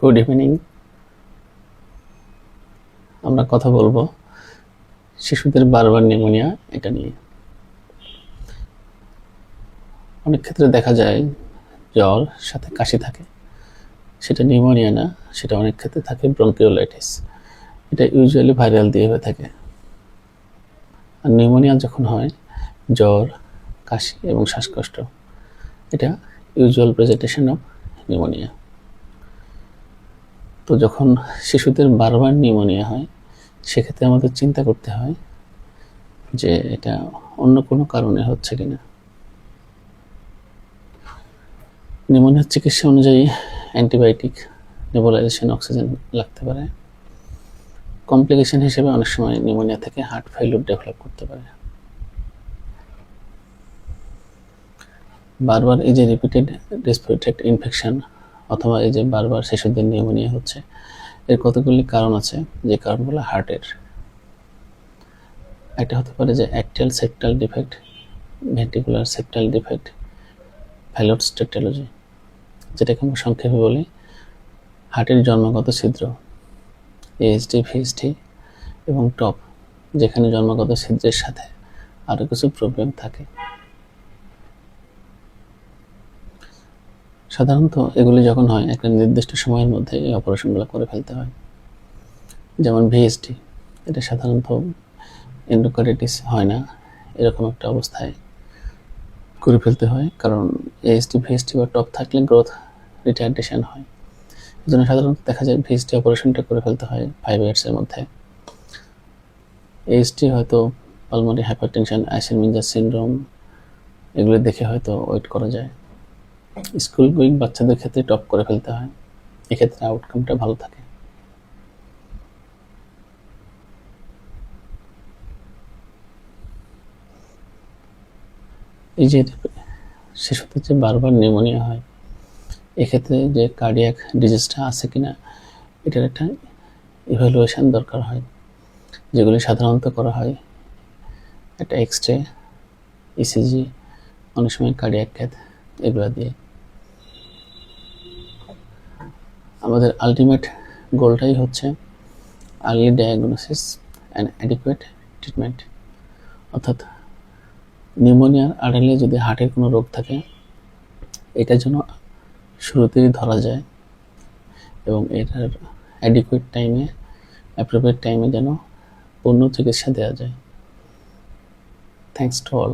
Good evening. আমরা কথা বলবো শিশুদের বারবার নিউমোনিয়া এটা নিয়ে। অনেক ক্ষেত্রে দেখা যায় জ্বর সাথে কাশি থাকে, সেটা নিউমোনিয়া না, সেটা অনেক ক্ষেত্রে থাকে ব্রঙ্কিওলাইটিস। এটা ইউজুয়ালি ভাইরাল দিয়ে হয়ে থাকে। আর নিউমোনিয়া যখন হয়, জ্বর, কাশি এবং শ্বাসকষ্ট, এটা ইউজুয়াল প্রেজেন্টেশন অফ নিউমোনিয়া। তো যখন শিশুদের বারবার নিউমোনিয়া হয়, সেক্ষেত্রে আমাদের চিন্তা করতে হয় যে এটা অন্য কোনো কারণে হচ্ছে কিনা। নিউমোনিয়ার চিকিৎসা অনুযায়ী অ্যান্টিবায়োটিক, নেবুলাইজেশন, অক্সিজেন লাগতে পারে। কমপ্লিকেশন হিসেবে অনেক সময় নিউমোনিয়া থেকে হার্ট ফেইলিউর ডেভেলপ করতে পারে। বারবার এই যে রিপিটেড রেসপিরেটরি ইনফেকশন অথবা এই যে বারবার শিশুদের নিউমোনিয়া হচ্ছে, এর কতগুলি কারণ আছে, যে কারণগুলো হার্টের। একটা হতে পারে যে atrial septal defect, ventricular septal defect, valve tetralogy, যেটাকে আমরা সংক্ষেপে বলি হার্টের জন্মগত ছিদ্র, এএসডি, ভিএসডি এবং টপ, যেখানে জন্মগত ছিদ্রের সাথে আরও কিছু প্রবলেম থাকে। সাধারণত এগুলি যখন হয়, একটা নির্দিষ্ট সময়ের মধ্যে এই অপারেশনগুলো করে ফেলতে হয়। যেমন ভিএসডি, এটা সাধারণত এন্ডোকার্ডিটিস হয় না, এরকম একটা অবস্থায় করে ফেলতে হয়, কারণ এএসডি, ভিএসডি বা টপ থাকলে গ্রোথ রিটার্ডেশন হয়। এই জন্য সাধারণত দেখা যায় ভিএসডি অপারেশনটা করে ফেলতে হয় 5 ইয়ার্সের মধ্যে। এএসডি হয়তো পালমোনারি হাইপারটেনশন, আইসেলমেঞ্জার সিনড্রোম, এগুলো দেখে হয়তো ওয়েট করা যায়। স্কুল গোয়িং বাচ্চাদের ক্ষেত্রে টপ করে ফেলতে হয়, এক্ষেত্রে আউটকামটা ভালো থাকে। এই যে শিশুদের যে বারবার নিউমোনিয়া হয়, এক্ষেত্রে যে কার্ডিয়াক ডিজিজটা আছে কিনা এটার একটা ইভ্যালুয়েশন দরকার হয়, যেগুলি সাধারণত করা হয় একটা এক্সরে, ইসিজি, অনেক সময় কার্ডিয়াক ক্যাথ, এগুলো দিয়ে। আমাদের আলটিমেট গোলটাই হচ্ছে early diagnosis and adequate treatment, অর্থাৎ নিউমোনিয়ার আড়ালে যদি হার্টের কোনো রোগ থাকে, এটা যেন শুরুতেই ধরা যায় এবং এটার অ্যাডিকুয়েট টাইমে, অ্যাপ্রোপ্রিয়েট টাইমে যেন পূর্ণ চিকিৎসা দেওয়া যায়। Thanks to all.